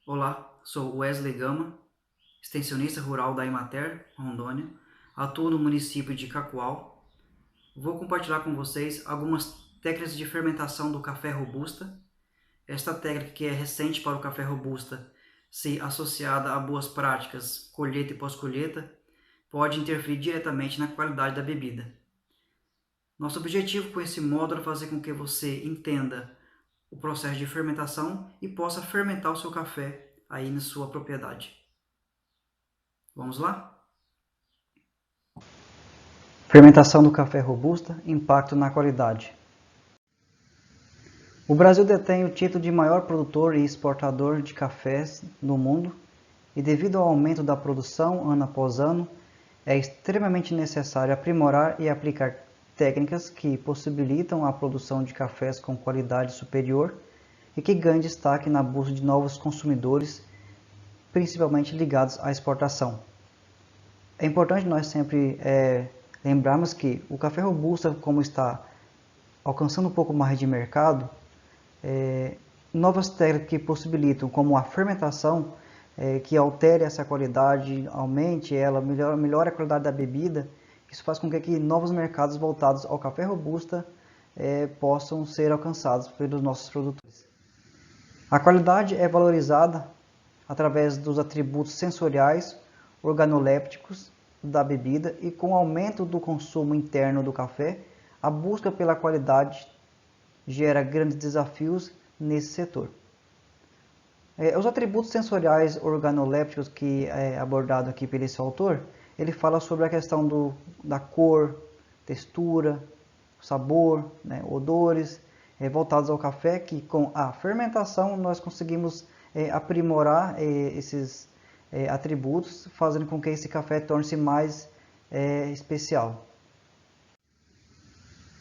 Olá, sou Wesley Gama, extensionista rural da Emater, Rondônia. Atuo no município de Cacoal. Vou compartilhar com vocês algumas técnicas de fermentação do café robusta. Esta técnica, que é recente para o café robusta, se associada a boas práticas, colheita e pós-colheita, pode interferir diretamente na qualidade da bebida. Nosso objetivo com esse módulo é fazer com que você entenda o processo de fermentação e possa fermentar o seu café aí na sua propriedade. Vamos lá? Fermentação do café robusta, impacto na qualidade. O Brasil detém o título de maior produtor e exportador de cafés no mundo, e devido ao aumento da produção ano após ano, é extremamente necessário aprimorar e aplicar técnicas que possibilitam a produção de cafés com qualidade superior e que ganhem destaque na busca de novos consumidores, principalmente ligados à exportação. É importante nós sempre lembrarmos que o café robusta, como está alcançando um pouco mais de mercado, novas técnicas que possibilitam, como a fermentação, que altere essa qualidade, aumente ela, melhore a qualidade da bebida. Isso faz com que novos mercados voltados ao café robusta possam ser alcançados pelos nossos produtores. A qualidade é valorizada através dos atributos sensoriais, organolépticos da bebida, e com o aumento do consumo interno do café, a busca pela qualidade gera grandes desafios nesse setor. Os atributos sensoriais organolépticos que é abordado aqui pelo esse autor, ele fala sobre a questão da cor, textura, sabor, né, odores, voltados ao café, que com a fermentação nós conseguimos aprimorar esses atributos, fazendo com que esse café torne-se mais especial.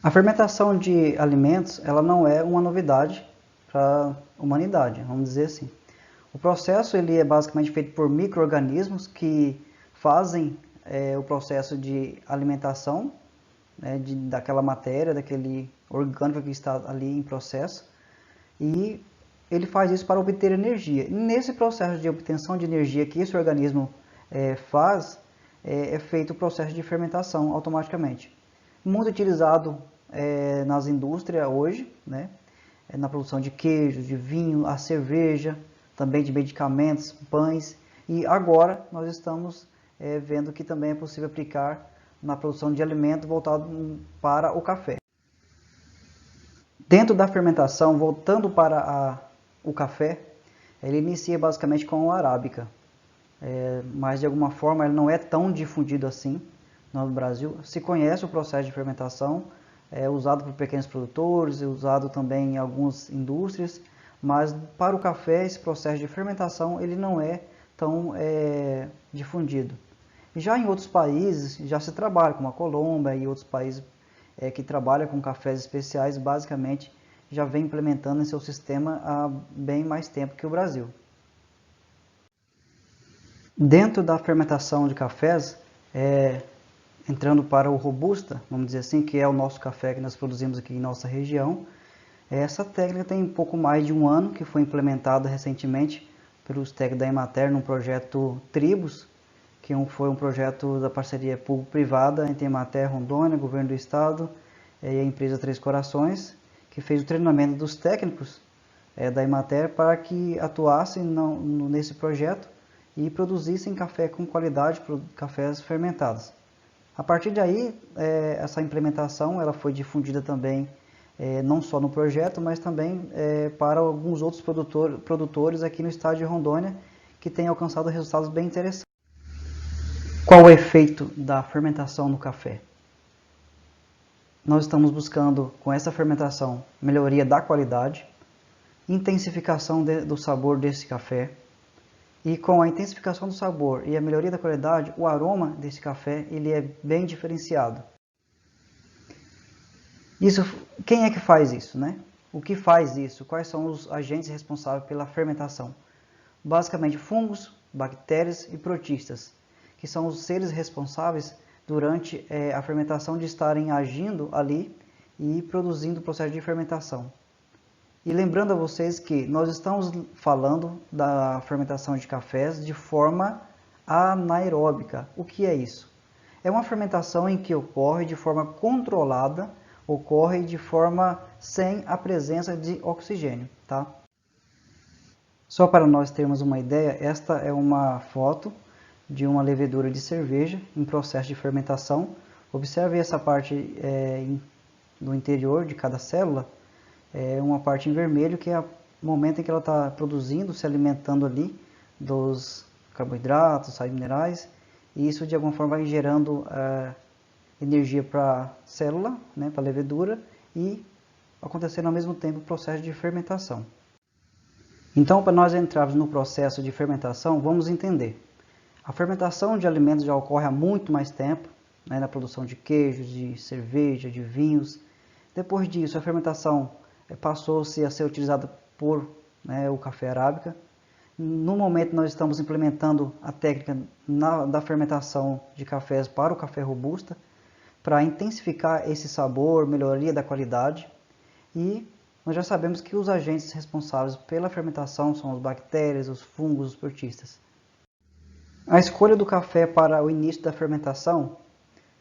A fermentação de alimentos, ela não é uma novidade para a humanidade, vamos dizer assim. O processo ele é basicamente feito por micro-organismos que fazem o processo de alimentação, né, daquela matéria, daquele orgânico que está ali em processo, e ele faz isso para obter energia. E nesse processo de obtenção de energia que esse organismo faz, é feito o processo de fermentação automaticamente. Muito utilizado nas indústrias hoje, né, na produção de queijos, de vinho, a cerveja, também de medicamentos, pães, e agora nós estamos vendo que também é possível aplicar na produção de alimento voltado para o café. Dentro da fermentação, voltando para o café, ele inicia basicamente com a arábica, mas de alguma forma ele não é tão difundido assim no Brasil. Se conhece o processo de fermentação, é usado por pequenos produtores, é usado também em algumas indústrias, mas para o café esse processo de fermentação ele não é tão difundido. Já em outros países já se trabalha, como a Colômbia e outros países que trabalham com cafés especiais, basicamente já vem implementando em seu sistema há bem mais tempo que o Brasil. Dentro da fermentação de cafés, entrando para o Robusta, vamos dizer assim, que é o nosso café que nós produzimos aqui em nossa região, essa técnica tem um pouco mais de um ano, que foi implementada recentemente pelos técnicos da Emater num projeto Tribos, que foi um projeto da parceria público-privada entre a Emater, Rondônia, Governo do Estado e a empresa Três Corações, que fez o treinamento dos técnicos da Emater para que atuassem nesse projeto e produzissem café com qualidade, cafés fermentados. A partir daí, essa implementação ela foi difundida também, não só no projeto, mas também para alguns outros produtores aqui no estado de Rondônia, que têm alcançado resultados bem interessantes. Qual o efeito da fermentação no café? Nós estamos buscando, com essa fermentação, melhoria da qualidade, intensificação do sabor desse café, e com a intensificação do sabor e a melhoria da qualidade, o aroma desse café ele é bem diferenciado. Quem é que faz isso, né? O que faz isso? Quais são os agentes responsáveis pela fermentação? Basicamente fungos, bactérias e protistas, que são os seres responsáveis durante a fermentação de estarem agindo ali e produzindo o processo de fermentação. E lembrando a vocês que nós estamos falando da fermentação de cafés de forma anaeróbica. O que é isso? É uma fermentação em que ocorre de forma controlada, ocorre de forma sem a presença de oxigênio, tá? Só para nós termos uma ideia, esta é uma foto de uma levedura de cerveja em processo de fermentação. Observe essa parte no interior de cada célula, uma parte em vermelho que é o momento em que ela está produzindo, se alimentando ali dos carboidratos, sais minerais, e isso de alguma forma vai gerando energia para a célula, né, para a levedura, e acontecendo ao mesmo tempo o processo de fermentação. Então, para nós entrarmos no processo de fermentação, vamos entender. A fermentação de alimentos já ocorre há muito mais tempo, né, na produção de queijos, de cerveja, de vinhos. Depois disso, a fermentação passou-se a ser utilizada por o café arábica. No momento, nós estamos implementando a técnica da fermentação de cafés para o café robusta, para intensificar esse sabor, melhoria da qualidade. E nós já sabemos que os agentes responsáveis pela fermentação são as bactérias, os fungos, os portistas. A escolha do café para o início da fermentação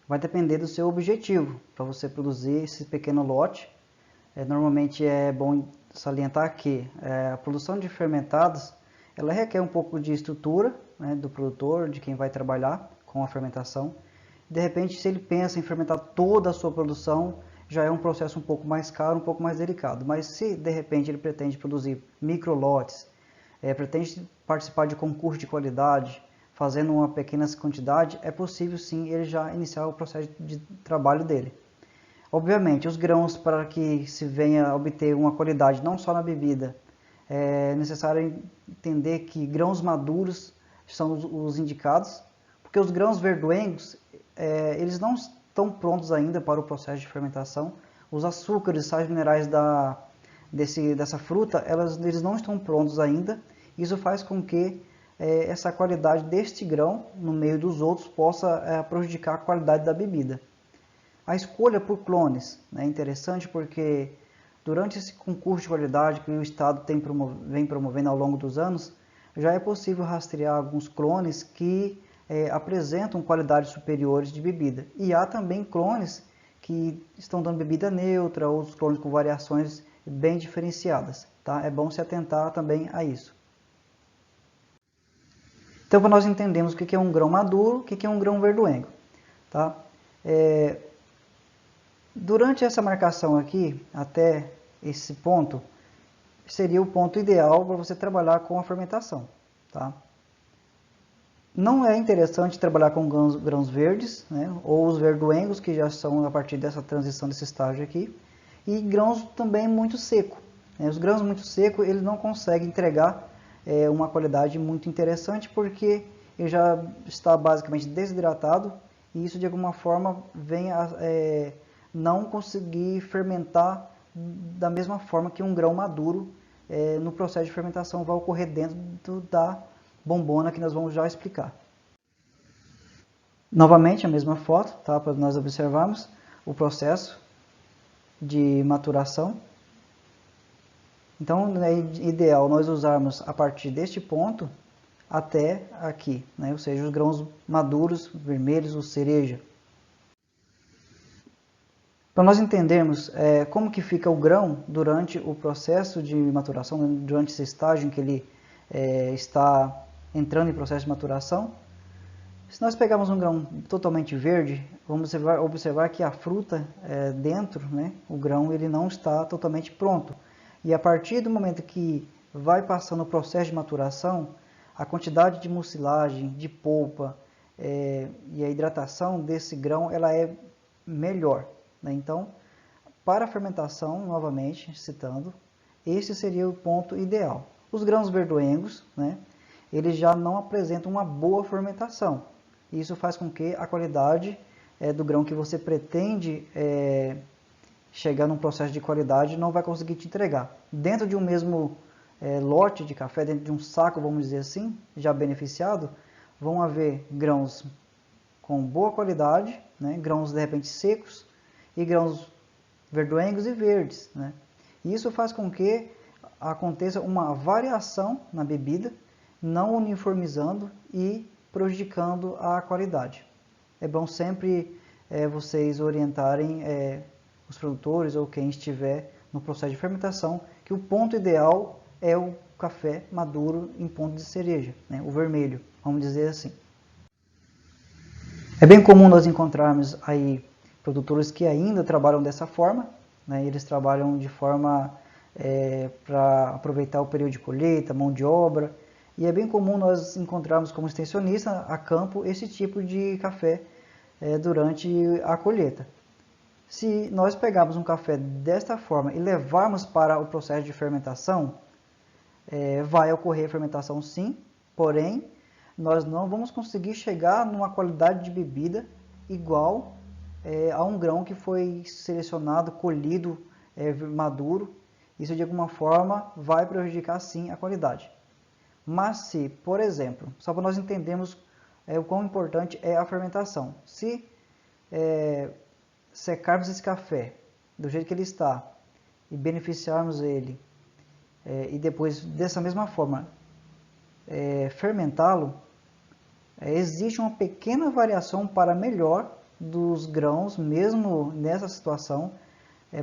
vai depender do seu objetivo, para você produzir esse pequeno lote. Normalmente é bom salientar que a produção de fermentados ela requer um pouco de estrutura, né, do produtor, de quem vai trabalhar com a fermentação. De repente, se ele pensa em fermentar toda a sua produção, já é um processo um pouco mais caro, um pouco mais delicado. Mas se de repente ele pretende produzir micro lotes, pretende participar de concurso de qualidade, fazendo uma pequena quantidade, é possível sim ele já iniciar o processo de trabalho dele. Obviamente, os grãos, para que se venha a obter uma qualidade não só na bebida, é necessário entender que grãos maduros são os indicados, porque os grãos verdoengos, eles não estão prontos ainda para o processo de fermentação. Os açúcares, sais minerais dessa fruta, eles não estão prontos ainda. Isso faz com que essa qualidade deste grão, no meio dos outros, possa prejudicar a qualidade da bebida. A escolha por clones é interessante porque durante esse concurso de qualidade que o Estado vem promovendo ao longo dos anos, já é possível rastrear alguns clones que apresentam qualidades superiores de bebida. E há também clones que estão dando bebida neutra, outros clones com variações bem diferenciadas. Tá? É bom se atentar também a isso. Então, nós entendemos o que é um grão maduro, o que é um grão verdoengo. Tá? Durante essa marcação aqui, até esse ponto, seria o ponto ideal para você trabalhar com a fermentação. Tá? Não é interessante trabalhar com grãos verdes, né, ou os verdoengos, que já são a partir dessa transição, desse estágio aqui, e grãos também muito seco. Os grãos muito secos, eles não conseguem entregar uma qualidade muito interessante, porque ele já está basicamente desidratado, e isso de alguma forma vem a não conseguir fermentar da mesma forma que um grão maduro no processo de fermentação vai ocorrer dentro da bombona, que nós vamos já explicar. Novamente a mesma foto, tá, para nós observarmos o processo de maturação. Então é ideal nós usarmos a partir deste ponto até aqui, né, ou seja, os grãos maduros, vermelhos, o cereja. Para nós entendermos como que fica o grão durante o processo de maturação, durante esse estágio em que ele está entrando em processo de maturação, se nós pegarmos um grão totalmente verde, vamos observar que a fruta dentro, né, o grão, ele não está totalmente pronto. E a partir do momento que vai passando o processo de maturação, a quantidade de mucilagem, de polpa e a hidratação desse grão, ela é melhor. Né? Então, para a fermentação, novamente citando, esse seria o ponto ideal. Os grãos verdoengos, né, eles já não apresentam uma boa fermentação. Isso faz com que a qualidade do grão que você pretende chegar num processo de qualidade não vai conseguir te entregar. Dentro de um mesmo lote de café, dentro de um saco, vamos dizer assim, já beneficiado, vão haver grãos com boa qualidade, né, grãos de repente secos, e grãos verdoengos e verdes. Né? E isso faz com que aconteça uma variação na bebida, não uniformizando e prejudicando a qualidade. É bom sempre vocês orientarem os produtores ou quem estiver no processo de fermentação que o ponto ideal é o café maduro em ponto de cereja, né, o vermelho, vamos dizer assim. É bem comum nós encontrarmos aí produtores que ainda trabalham dessa forma, né, eles trabalham de forma para aproveitar o período de colheita, mão de obra, e é bem comum nós encontrarmos como extensionista a campo esse tipo de café durante a colheita. Se nós pegarmos um café desta forma e levarmos para o processo de fermentação, vai ocorrer fermentação sim, porém nós não vamos conseguir chegar numa qualidade de bebida igual a um grão que foi selecionado, colhido, maduro. Isso de alguma forma vai prejudicar sim a qualidade. Mas se, por exemplo, só para nós entendermos o quão importante é a fermentação, se secarmos esse café do jeito que ele está e beneficiarmos ele e depois dessa mesma forma fermentá-lo, existe uma pequena variação para melhor dos grãos, mesmo nessa situação,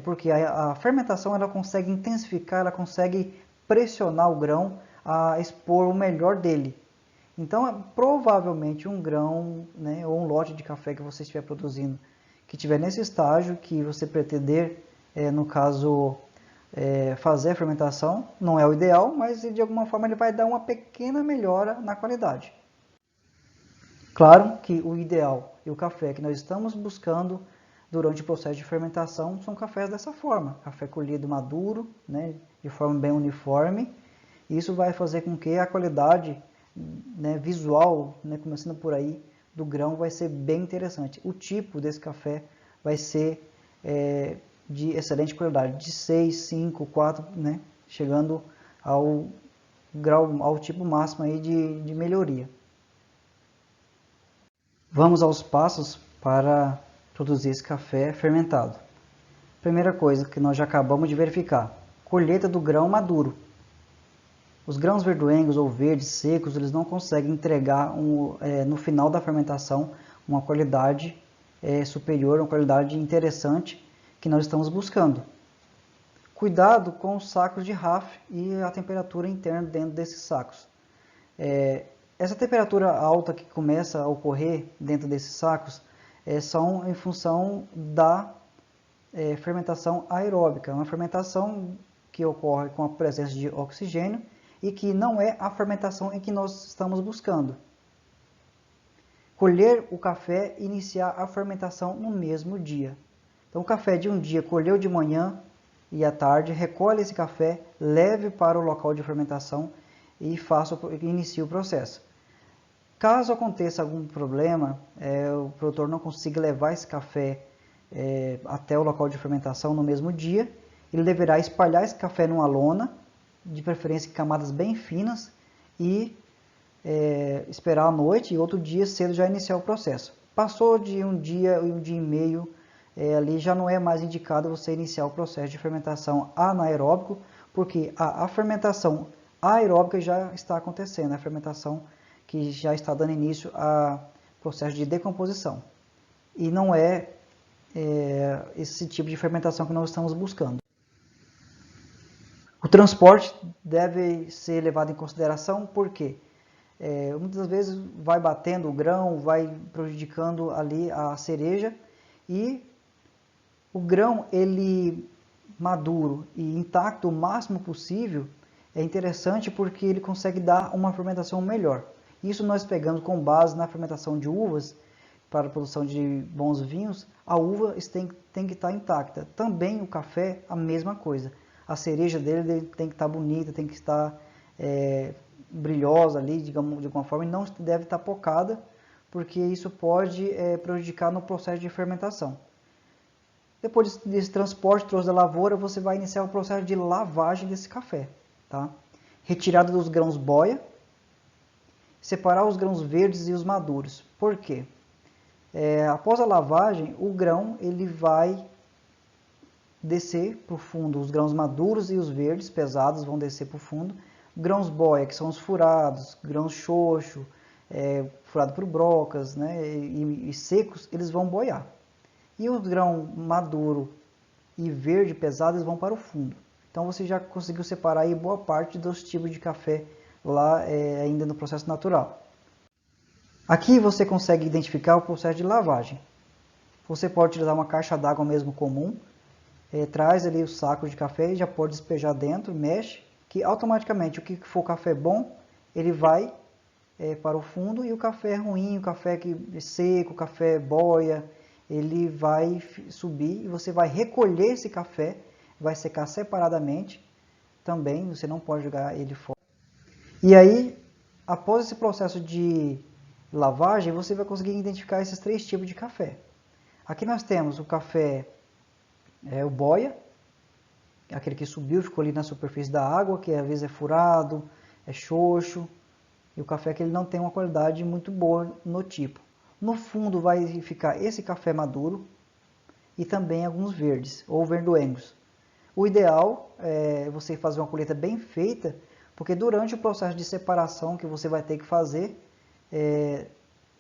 porque a fermentação ela consegue intensificar, ela consegue pressionar o grão a expor o melhor dele. Então, provavelmente um grão, né, ou um lote de café que você estiver produzindo, que estiver nesse estágio que você pretender, no caso, fazer a fermentação, não é o ideal, mas de alguma forma ele vai dar uma pequena melhora na qualidade. Claro que o ideal e o café que nós estamos buscando durante o processo de fermentação são cafés dessa forma, café colhido maduro, né, de forma bem uniforme. Isso vai fazer com que a qualidade, né, visual, né, começando por aí, do grão vai ser bem interessante. O tipo desse café vai ser de excelente qualidade, de 6, 5, 4, né, chegando ao grau, ao tipo máximo aí de melhoria. Vamos aos passos para produzir esse café fermentado. Primeira coisa que nós já acabamos de verificar, colheita do grão maduro. Os grãos verdoengos ou verdes secos, eles não conseguem entregar no final da fermentação uma qualidade superior, uma qualidade interessante que nós estamos buscando. Cuidado com os sacos de RAF e a temperatura interna dentro desses sacos. Essa temperatura alta que começa a ocorrer dentro desses sacos são em função da fermentação aeróbica, uma fermentação que ocorre com a presença de oxigênio e que não é a fermentação em que nós estamos buscando. Colher o café e iniciar a fermentação no mesmo dia. Então, o café de um dia colheu de manhã e à tarde, recolhe esse café, leve para o local de fermentação e inicie o processo. Caso aconteça algum problema, o produtor não consiga levar esse café até o local de fermentação no mesmo dia, ele deverá espalhar esse café numa lona, de preferência em camadas bem finas, e esperar a noite e outro dia cedo já iniciar o processo. Passou de um dia e meio, ali já não é mais indicado você iniciar o processo de fermentação anaeróbico, porque a fermentação aeróbica já está acontecendo, a fermentação que já está dando início ao processo de decomposição. E não é esse tipo de fermentação que nós estamos buscando. O transporte deve ser levado em consideração porque muitas vezes vai batendo o grão, vai prejudicando ali a cereja e o grão ele maduro e intacto o máximo possível é interessante porque ele consegue dar uma fermentação melhor. Isso nós pegamos com base na fermentação de uvas para a produção de bons vinhos, a uva tem que estar intacta. Também o café, a mesma coisa. A cereja dele tem que estar bonita, tem que estar brilhosa ali, digamos, de alguma forma, e não deve estar pocada, porque isso pode prejudicar no processo de fermentação. Depois desse transporte, trouxe da lavoura, você vai iniciar o processo de lavagem desse café. Tá? Retirada dos grãos boia, separar os grãos verdes e os maduros. Por quê? Após a lavagem, o grão ele vai descer para o fundo os grãos maduros e os verdes, pesados, vão descer para o fundo. Grãos boia, que são os furados, grãos xoxo, furado por brocas, né, e secos, eles vão boiar. E o grão maduro e verde pesado, eles vão para o fundo. Então você já conseguiu separar aí boa parte dos tipos de café lá ainda no processo natural. Aqui você consegue identificar o processo de lavagem. Você pode utilizar uma caixa d'água mesmo comum, traz ali o saco de café e já pode despejar dentro, mexe, que automaticamente o que for café bom, ele vai para o fundo, e o café ruim, o café seco, o café boia, ele vai subir e você vai recolher esse café, vai secar separadamente também, você não pode jogar ele fora. E aí, após esse processo de lavagem, você vai conseguir identificar esses 3 tipos de café. Aqui nós temos o café, o boia, aquele que subiu, ficou ali na superfície da água, que às vezes é furado, é xoxo, e o café que ele não tem uma qualidade muito boa no tipo. No fundo vai ficar esse café maduro e também alguns verdes ou verdoengos. O ideal é você fazer uma colheita bem feita, porque durante o processo de separação que você vai ter que fazer,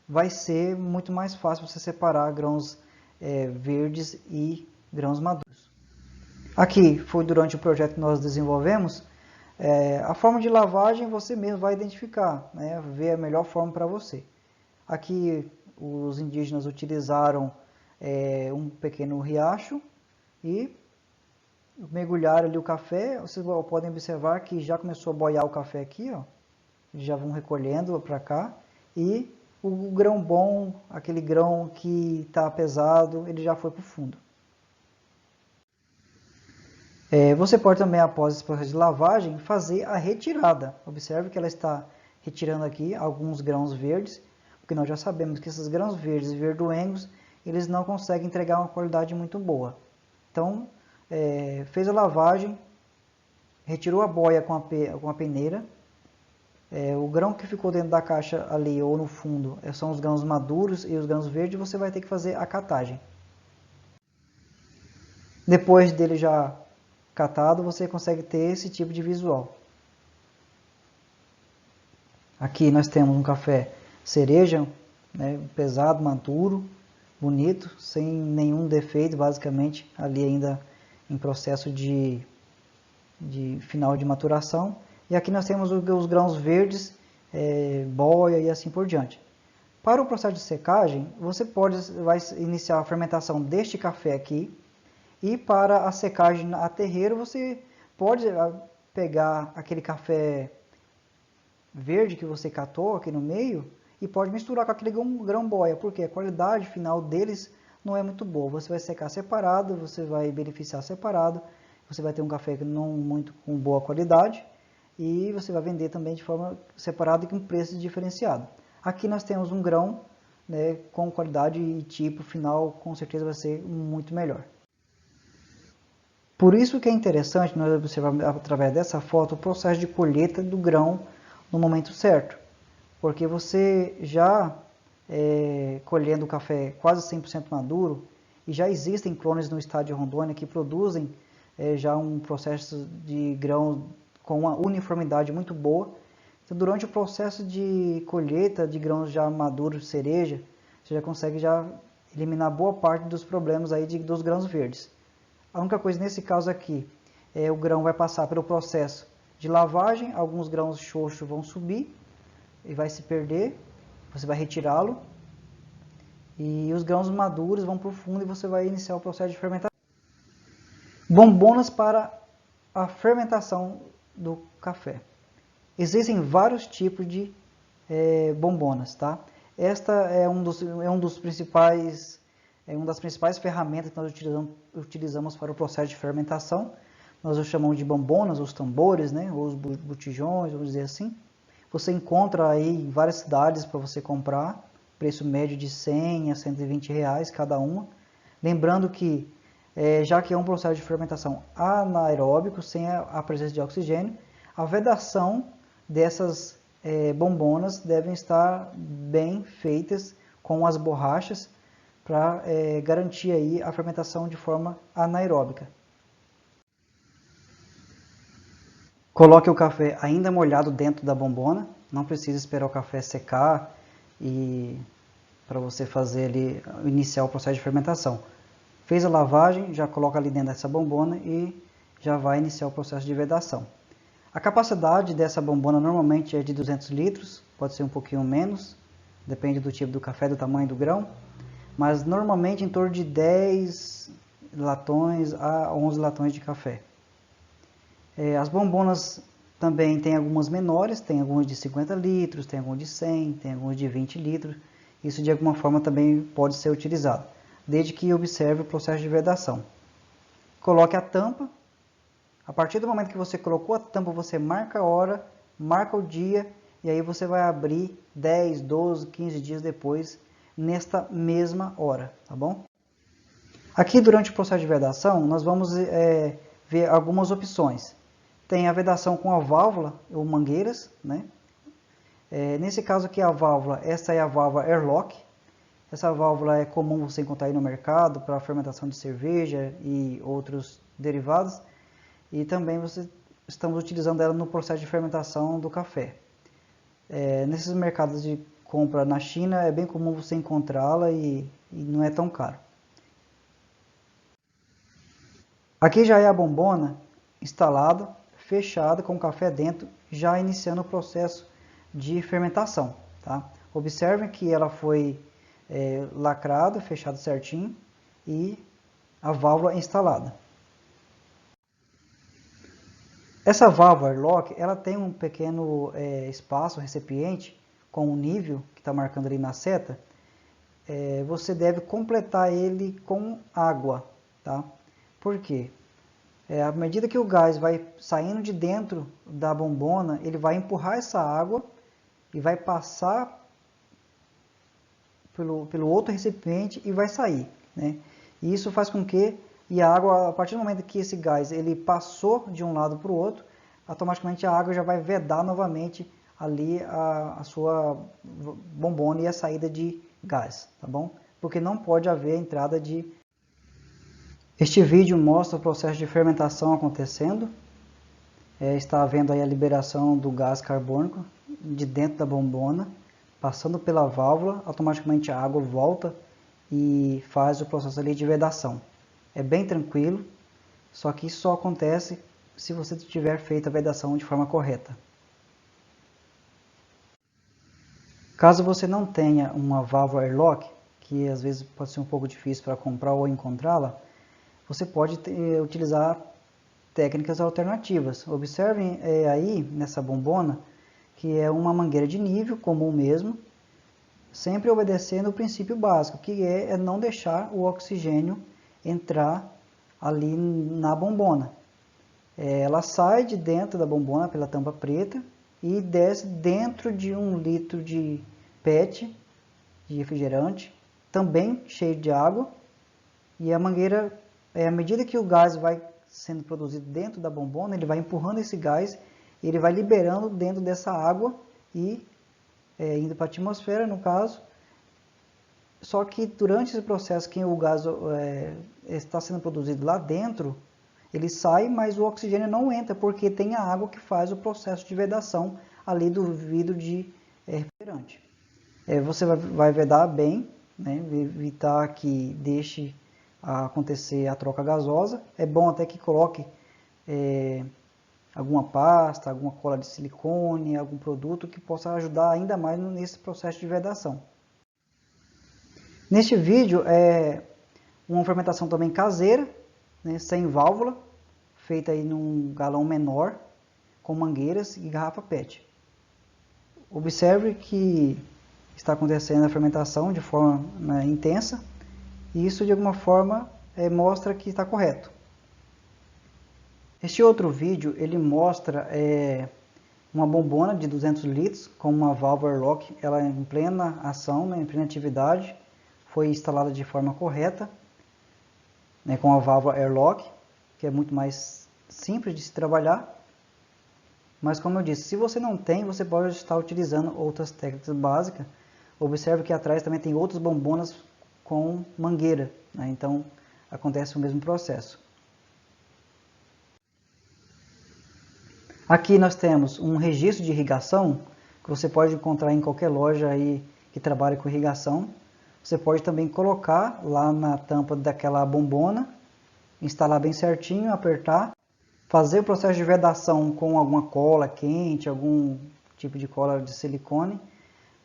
vai ser muito mais fácil você separar grãos verdes e grãos maduros. Aqui foi durante o projeto que nós desenvolvemos. A forma de lavagem você mesmo vai identificar, né? Ver a melhor forma para você. Aqui os indígenas utilizaram um pequeno riacho e mergulharam ali o café. Vocês podem observar que já começou a boiar o café aqui, ó. Eles já vão recolhendo para cá. E o grão bom, aquele grão que está pesado, ele já foi para o fundo. Você pode também, após esse processo de lavagem, fazer a retirada. Observe que ela está retirando aqui alguns grãos verdes, porque nós já sabemos que esses grãos verdes e verdoengos, eles não conseguem entregar uma qualidade muito boa. Então, fez a lavagem, retirou a boia com a peneira, o grão que ficou dentro da caixa ali ou no fundo são os grãos maduros e os grãos verdes, você vai ter que fazer a catagem. Depois dele já catado, você consegue ter esse tipo de visual. Aqui nós temos um café cereja, né, pesado, maduro, bonito, sem nenhum defeito, basicamente ali ainda em processo de final de maturação. E aqui nós temos os grãos verdes, boia e assim por diante. Para o processo de secagem, você vai iniciar a fermentação deste café aqui, e para a secagem a terreiro, você pode pegar aquele café verde que você catou aqui no meio e pode misturar com aquele grão boia, porque a qualidade final deles não é muito boa. Você vai secar separado, você vai beneficiar separado, você vai ter um café não muito com boa qualidade e você vai vender também de forma separada e com preço diferenciado. Aqui nós temos um grão, né, com qualidade e tipo final, com certeza vai ser muito melhor. Por isso que é interessante nós observarmos através dessa foto o processo de colheita do grão no momento certo. Porque você já colhendo o café quase 100% maduro, e já existem clones no estado de Rondônia que produzem já um processo de grão com uma uniformidade muito boa. Então, durante o processo de colheita de grãos já maduros, cereja, você já consegue eliminar boa parte dos problemas aí dos grãos verdes. A única coisa nesse caso aqui, o grão vai passar pelo processo de lavagem, alguns grãos xoxos vão subir e vai se perder, você vai retirá-lo, e os grãos maduros vão para o fundo e você vai iniciar o processo de fermentação. Bombonas para a fermentação do café. Existem vários tipos de bombonas, tá? Esta é uma das principais ferramentas que nós utilizamos para o processo de fermentação. Nós os chamamos de bombonas, os tambores, né? Ou os botijões, vamos dizer assim. Você encontra aí em várias cidades para você comprar, preço médio de 100 a 120 reais cada uma. Lembrando que, já que é um processo de fermentação anaeróbico, sem a presença de oxigênio, a vedação dessas bombonas devem estar bem feitas com as borrachas para garantir aí a fermentação de forma anaeróbica. Coloque o café ainda molhado dentro da bombona, não precisa esperar o café secar e para você fazer ali, iniciar o processo de fermentação. Fez a lavagem, já coloca ali dentro dessa bombona e já vai iniciar o processo de vedação. A capacidade dessa bombona normalmente é de 200 litros, pode ser um pouquinho menos, depende do tipo do café, do tamanho do grão, mas normalmente em torno de 10 latões a 11 latões de café. As bombonas também tem algumas menores, tem algumas de 50 litros, tem algumas de 100, tem algumas de 20 litros. Isso de alguma forma também pode ser utilizado, desde que observe o processo de vedação. Coloque a tampa. A partir do momento que você colocou a tampa, você marca a hora, marca o dia, e aí você vai abrir 10, 12, 15 dias depois, nesta mesma hora, tá bom? Aqui durante o processo de vedação, nós vamos ver algumas opções. Tem a vedação com a válvula ou mangueiras, né? Nesse caso aqui a válvula, essa é a válvula Airlock. Essa válvula é comum você encontrar aí no mercado para fermentação de cerveja e outros derivados. E também estamos utilizando ela no processo de fermentação do café. Nesses mercados de compra na China é bem comum você encontrá-la e não é tão caro. Aqui já é a bombona instalada, fechada com o café dentro, já iniciando o processo de fermentação. Tá? Observem que ela foi lacrada, fechada certinho e a válvula instalada. Essa válvula Airlock, ela tem um pequeno espaço, recipiente, com um nível que está marcando ali na seta. Você deve completar ele com água, tá? Por quê? À medida que o gás vai saindo de dentro da bombona, ele vai empurrar essa água e vai passar pelo outro recipiente e vai sair, né? E isso faz com que a água, a partir do momento que esse gás ele passou de um lado para o outro, automaticamente a água já vai vedar novamente ali a sua bombona e a saída de gás, tá bom? Porque não pode haver entrada de... Este vídeo mostra o processo de fermentação acontecendo. Está havendo aí a liberação do gás carbônico de dentro da bombona, passando pela válvula, automaticamente a água volta e faz o processo ali de vedação. É bem tranquilo, só que isso só acontece se você tiver feito a vedação de forma correta. Caso você não tenha uma válvula Airlock, que às vezes pode ser um pouco difícil para comprar ou encontrá-la, você pode utilizar técnicas alternativas. Observem aí nessa bombona que é uma mangueira de nível comum mesmo, sempre obedecendo o princípio básico, que é não deixar o oxigênio entrar ali na bombona. Ela sai de dentro da bombona pela tampa preta e desce dentro de 1 litro de PET, de refrigerante, também cheio de água, e a mangueira, à medida que o gás vai sendo produzido dentro da bombona, ele vai empurrando esse gás, ele vai liberando dentro dessa água e indo para a atmosfera, no caso. Só que durante esse processo que o gás está sendo produzido lá dentro, ele sai, mas o oxigênio não entra, porque tem a água que faz o processo de vedação ali do vidro de refrigerante. Você vai vedar bem, né, evitar que deixe acontecer a troca gasosa. É bom até que coloque alguma pasta, alguma cola de silicone, algum produto que possa ajudar ainda mais nesse processo de vedação. Neste vídeo é uma fermentação também caseira, né, sem válvula, feita aí num galão menor, com mangueiras e garrafa PET. Observe que está acontecendo a fermentação de forma intensa, e isso de alguma forma mostra que está correto. Este outro vídeo ele mostra uma bombona de 200 litros com uma válvula Airlock, ela em plena ação, né, em plena atividade, foi instalada de forma correta, né, com a válvula Airlock, que é muito mais simples de se trabalhar. Mas como eu disse, se você não tem, você pode estar utilizando outras técnicas básicas. Observe que atrás também tem outras bombonas com mangueira, né? Então acontece o mesmo processo. Aqui nós temos um registro de irrigação, que você pode encontrar em qualquer loja aí que trabalha com irrigação. Você pode também colocar lá na tampa daquela bombona, instalar bem certinho, apertar, fazer o processo de vedação com alguma cola quente, algum tipo de cola de silicone,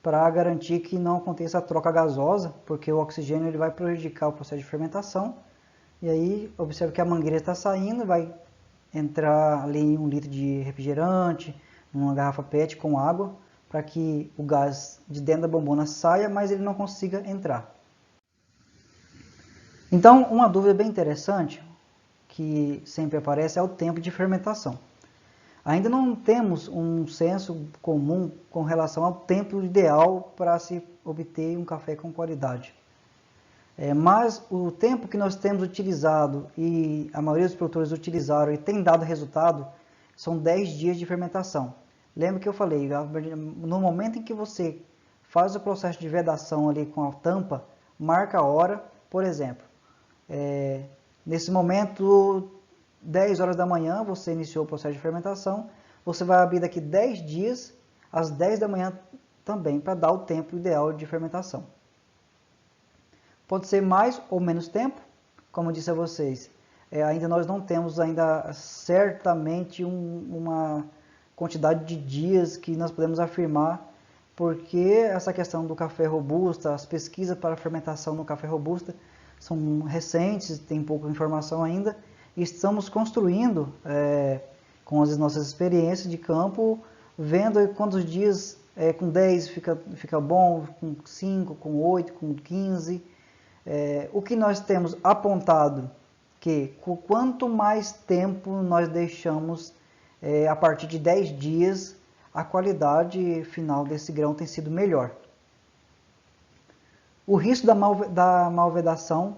para garantir que não aconteça a troca gasosa, porque o oxigênio ele vai prejudicar o processo de fermentação. E aí, observe que a mangueira está saindo, vai entrar ali 1 litro de refrigerante, numa garrafa PET com água, para que o gás de dentro da bombona saia, mas ele não consiga entrar. Então, uma dúvida bem interessante, que sempre aparece, é o tempo de fermentação. Ainda não temos um senso comum com relação ao tempo ideal para se obter um café com qualidade. Mas o tempo que nós temos utilizado e a maioria dos produtores utilizaram e tem dado resultado são 10 dias de fermentação. Lembra que eu falei, no momento em que você faz o processo de vedação ali com a tampa, marca a hora, por exemplo, nesse momento 10 horas da manhã você iniciou o processo de fermentação, você vai abrir daqui 10 dias às 10 da manhã também para dar o tempo ideal de fermentação. Pode ser mais ou menos tempo, como eu disse a vocês. Ainda nós não temos ainda certamente uma quantidade de dias que nós podemos afirmar, porque essa questão do café robusta, as pesquisas para fermentação no café robusta são recentes, tem pouca informação ainda, e estamos construindo com as nossas experiências de campo, vendo quantos dias com 10 fica bom, com 5, com 8, com 15. O que nós temos apontado que quanto mais tempo nós deixamos, a partir de 10 dias, a qualidade final desse grão tem sido melhor. O risco da malvedação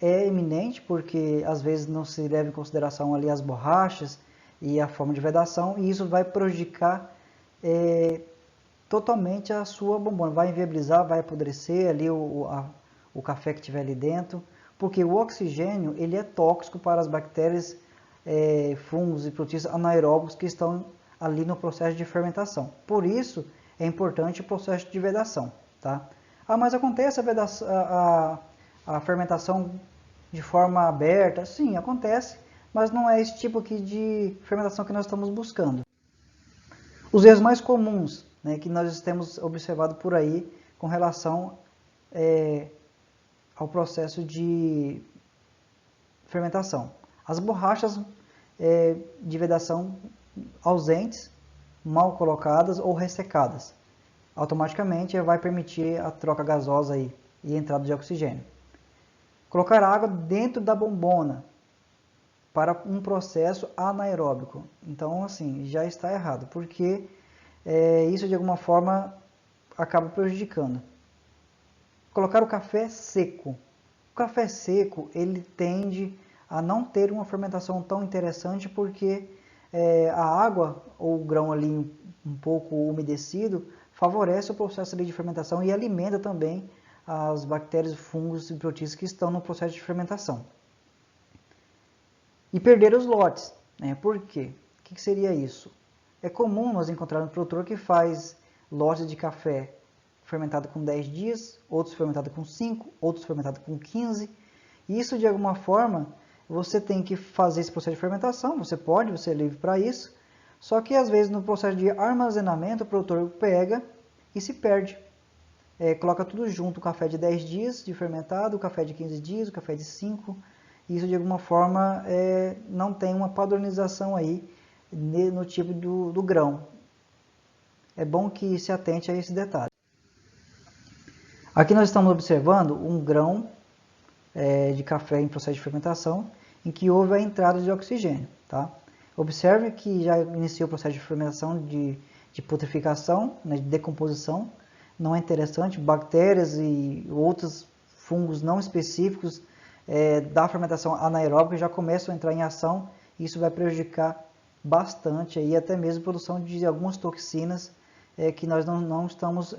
é iminente, porque às vezes não se leva em consideração ali as borrachas e a forma de vedação, e isso vai prejudicar totalmente a sua bombona, vai inviabilizar, vai apodrecer ali o café que tiver ali dentro, porque o oxigênio ele é tóxico para as bactérias, fungos e protistas anaeróbicos que estão ali no processo de fermentação. Por isso é importante o processo de vedação. Tá? Mas acontece a fermentação de forma aberta? Sim, acontece, mas não é esse tipo aqui de fermentação que nós estamos buscando. Os erros mais comuns, né, que nós temos observado por aí com relação ao processo de fermentação. As borrachas de vedação ausentes, mal colocadas ou ressecadas. Automaticamente vai permitir a troca gasosa aí, e a entrada de oxigênio. Colocar água dentro da bombona para um processo anaeróbico. Então, assim, já está errado, porque isso de alguma forma acaba prejudicando. Colocar o café seco. O café seco, ele tende a não ter uma fermentação tão interessante, porque a água ou o grão ali um pouco umedecido favorece o processo ali de fermentação e alimenta também as bactérias, fungos e protistas que estão no processo de fermentação. E perder os lotes. Por quê? O que seria isso? É comum nós encontrarmos um produtor que faz lotes de café fermentado com 10 dias, outros fermentado com 5, outros fermentado com 15. E isso, de alguma forma, você tem que fazer esse processo de fermentação, você é livre para isso. Só que, às vezes, no processo de armazenamento, o produtor pega e se perde. Coloca tudo junto, o café de 10 dias de fermentado, o café de 15 dias, o café de 5. Isso, de alguma forma, não tem uma padronização aí no tipo do grão. É bom que se atente a esse detalhe. Aqui nós estamos observando um grão de café em processo de fermentação, em que houve a entrada de oxigênio. Tá? Observe que já iniciou o processo de fermentação de putrificação, né, de decomposição. Não é interessante, bactérias e outros fungos não específicos da fermentação anaeróbica já começam a entrar em ação, e isso vai prejudicar bastante aí, até mesmo a produção de algumas toxinas que nós não estamos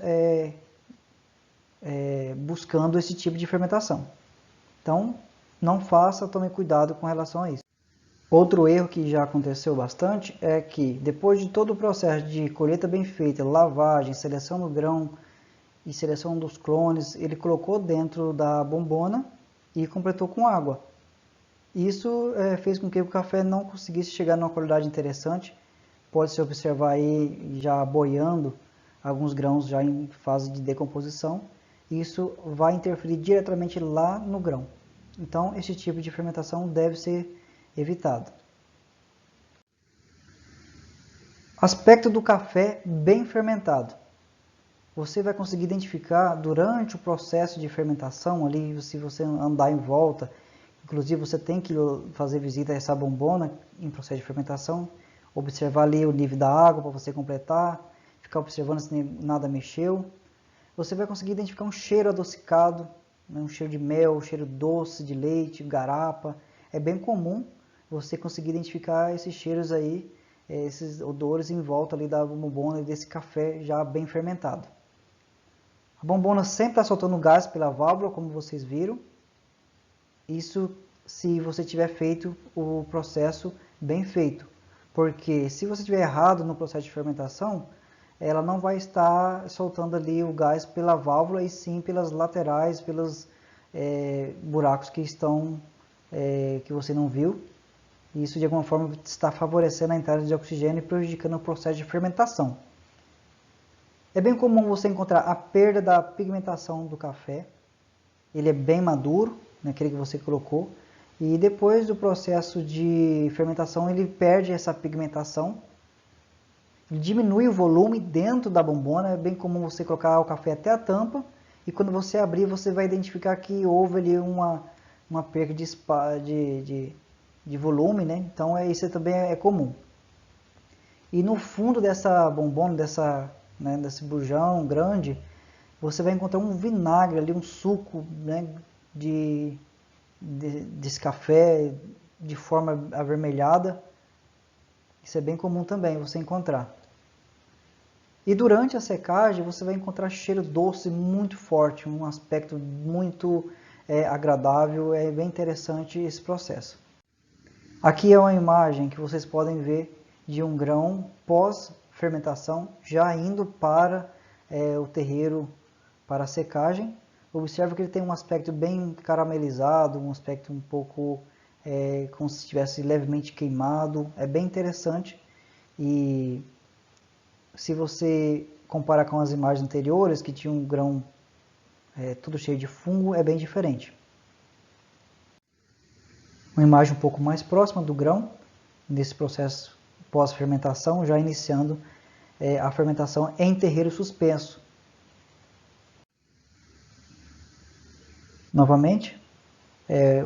buscando esse tipo de fermentação. Então, não faça, tome cuidado com relação a isso. Outro erro que já aconteceu bastante é que depois de todo o processo de colheita bem feita, lavagem, seleção do grão e seleção dos clones, ele colocou dentro da bombona e completou com água. Isso fez com que o café não conseguisse chegar numa qualidade interessante. Pode-se observar aí já boiando alguns grãos já em fase de decomposição. Isso vai interferir diretamente lá no grão. Então, esse tipo de fermentação deve ser evitado. Aspecto do café bem fermentado. Você vai conseguir identificar durante o processo de fermentação ali, se você andar em volta, inclusive você tem que fazer visita a essa bombona em processo de fermentação, observar ali o nível da água para você completar, ficar observando se nada mexeu. Você vai conseguir identificar um cheiro adocicado, né, um cheiro de mel, um cheiro doce de leite, garapa. É bem comum você conseguir identificar esses cheiros aí, esses odores em volta ali da bombona e desse café já bem fermentado. A bombona sempre está soltando gás pela válvula, como vocês viram. Isso se você tiver feito o processo bem feito. Porque se você tiver errado no processo de fermentação, ela não vai estar soltando ali o gás pela válvula e sim pelas laterais, pelos buracos que estão que você não viu. E isso de alguma forma está favorecendo a entrada de oxigênio e prejudicando o processo de fermentação. É bem comum você encontrar a perda da pigmentação do café. Ele é bem maduro, naquele que você colocou. E depois do processo de fermentação, ele perde essa pigmentação. Ele diminui o volume dentro da bombona. É bem comum você colocar o café até a tampa. E quando você abrir, você vai identificar que houve ali uma perda de volume, né? Então isso também é comum. E no fundo dessa bombona, desse bujão grande, você vai encontrar um vinagre ali, um suco, né, desse café de forma avermelhada. Isso é bem comum também você encontrar. E durante a secagem você vai encontrar cheiro doce muito forte, um aspecto muito agradável, é bem interessante esse processo. Aqui é uma imagem que vocês podem ver de um grão pós-fermentação, já indo para o terreiro para a secagem. Observe que ele tem um aspecto bem caramelizado, um aspecto um pouco como se estivesse levemente queimado. É bem interessante e se você comparar com as imagens anteriores, que tinha um grão tudo cheio de fungo, é bem diferente. Uma imagem um pouco mais próxima do grão, nesse processo pós-fermentação, já iniciando a fermentação em terreiro suspenso. Novamente,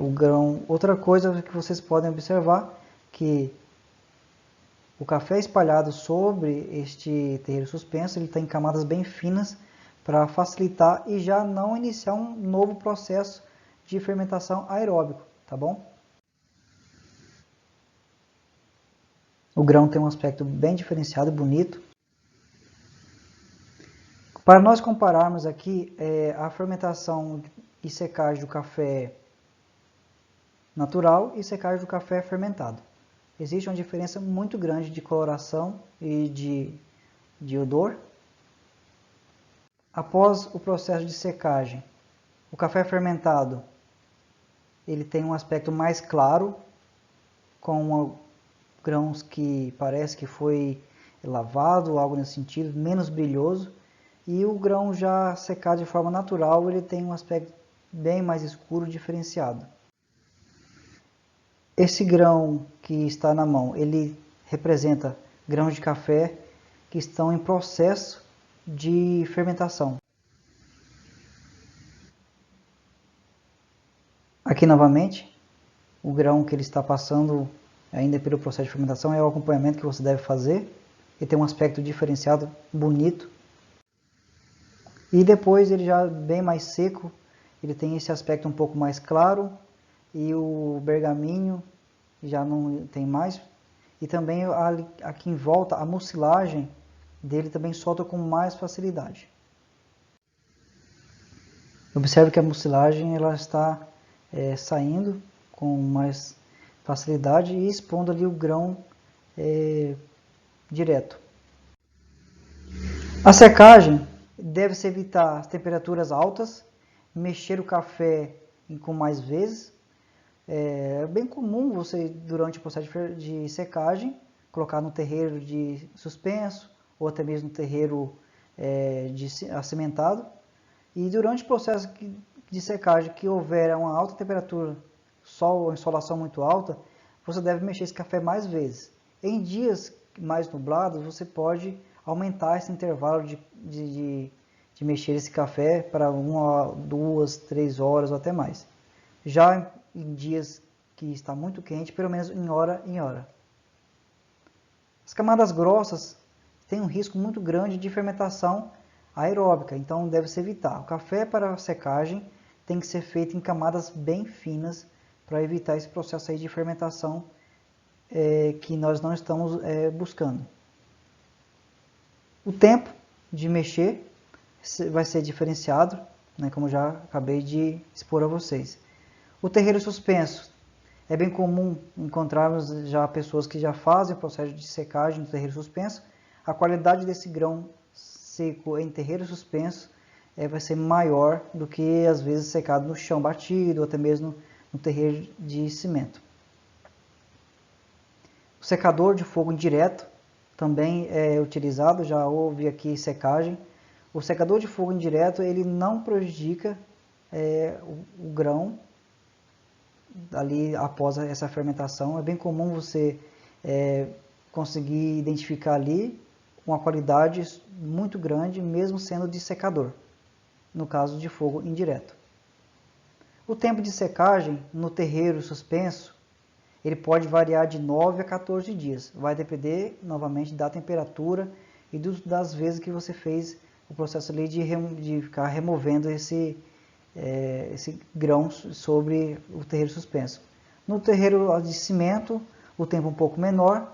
o grão, outra coisa que vocês podem observar, que o café espalhado sobre este terreiro suspenso, ele está em camadas bem finas para facilitar e já não iniciar um novo processo de fermentação aeróbico, tá bom? O grão tem um aspecto bem diferenciado e bonito. Para nós compararmos aqui a fermentação e secagem do café natural e secagem do café fermentado. Existe uma diferença muito grande de coloração e de odor. Após o processo de secagem, o café fermentado ele tem um aspecto mais claro, com grãos que parece que foi lavado, algo nesse sentido, menos brilhoso. E o grão já secado de forma natural, ele tem um aspecto bem mais escuro, diferenciado. Esse grão que está na mão, ele representa grãos de café que estão em processo de fermentação. Aqui novamente, o grão que ele está passando ainda pelo processo de fermentação é o acompanhamento que você deve fazer. Ele tem um aspecto diferenciado, bonito. E depois ele já bem mais seco, ele tem esse aspecto um pouco mais claro e o bergaminho já não tem mais. E também aqui em volta a mucilagem dele também solta com mais facilidade. Observe que a mucilagem ela está saindo com mais facilidade e expondo ali o grão direto. A secagem deve-se evitar as temperaturas altas, mexer o café com mais vezes. É bem comum você, durante o processo de secagem, colocar no terreiro de suspenso ou até mesmo no terreiro acimentado. E durante o processo de secagem que houver uma alta temperatura, sol ou insolação muito alta, você deve mexer esse café mais vezes. Em dias mais nublados, você pode aumentar esse intervalo de mexer esse café para 1, 2, 3 horas ou até mais. Já em dias que está muito quente, pelo menos em hora em hora. As camadas grossas têm um risco muito grande de fermentação aeróbica, então deve-se evitar. O café para secagem tem que ser feito em camadas bem finas para evitar esse processo aí de fermentação que nós não estamos buscando. O tempo de mexer vai ser diferenciado, né, como já acabei de expor a vocês. O terreiro suspenso. É bem comum encontrarmos já pessoas que já fazem o processo de secagem do terreiro suspenso. A qualidade desse grão seco em terreiro suspenso vai ser maior do que às vezes secado no chão batido ou até mesmo no terreiro de cimento. O secador de fogo indireto também é utilizado, já houve aqui secagem. O secador de fogo indireto ele não prejudica o grão ali após essa fermentação. É bem comum você conseguir identificar ali uma qualidade muito grande, mesmo sendo de secador, no caso de fogo indireto. O tempo de secagem no terreiro suspenso ele pode variar de 9 a 14 dias. Vai depender, novamente, da temperatura e das vezes que você fez o processo ali de ficar removendo esse grão sobre o terreiro suspenso. No terreiro de cimento, o tempo um pouco menor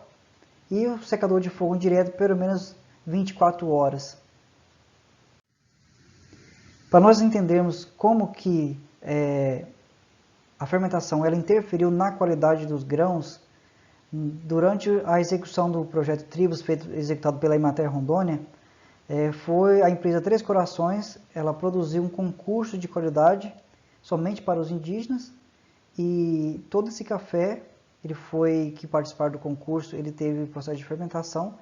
e o secador de fogo direto, pelo menos 24 horas. Para nós entendermos como que a fermentação ela interferiu na qualidade dos grãos, durante a execução do projeto Tribos, executado pela Emater Rondônia, foi a empresa Três Corações, ela produziu um concurso de qualidade somente para os indígenas, e todo esse café, que participaram do concurso, ele teve processo de fermentação.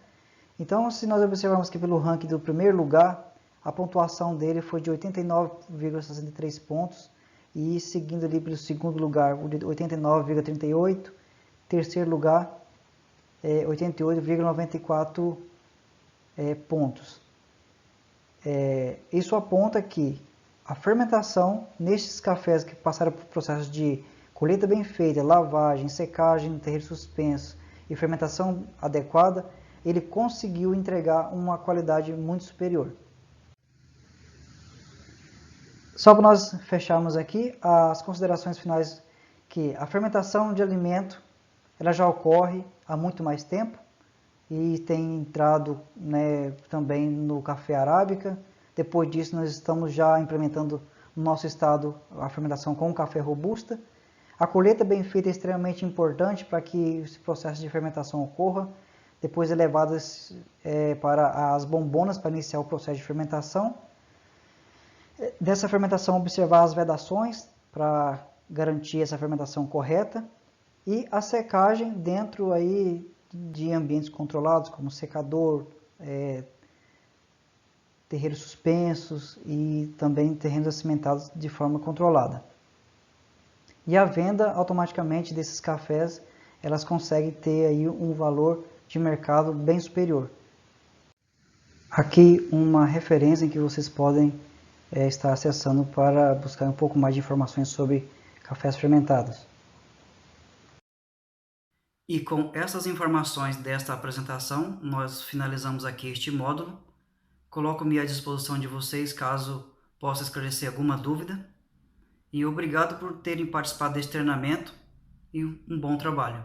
Então, se nós observarmos que pelo ranking do primeiro lugar, a pontuação dele foi de 89,63 pontos, e seguindo ali pelo segundo lugar, o de 89,38, terceiro lugar, 88,94 pontos. Isso aponta que a fermentação nestes cafés que passaram por processo de colheita bem feita, lavagem, secagem no terreiro suspenso e fermentação adequada, ele conseguiu entregar uma qualidade muito superior. Só para nós fecharmos aqui as considerações finais, que a fermentação de alimento ela já ocorre há muito mais tempo e tem entrado, né, também no café arábica. Depois disso nós estamos já implementando no nosso estado a fermentação com o café robusta. A colheita bem feita é extremamente importante para que esse processo de fermentação ocorra. Depois é levado para as bombonas para iniciar o processo de fermentação. Dessa fermentação observar as vedações para garantir essa fermentação correta e a secagem dentro aí de ambientes controlados como secador, terreiros suspensos e também terrenos acimentados de forma controlada. E a venda automaticamente desses cafés, elas conseguem ter aí um valor de mercado bem superior. Aqui uma referência em que vocês podem estar acessando para buscar um pouco mais de informações sobre cafés fermentados. E com essas informações desta apresentação, nós finalizamos aqui este módulo. Coloco-me à disposição de vocês caso possa esclarecer alguma dúvida. E obrigado por terem participado deste treinamento e um bom trabalho.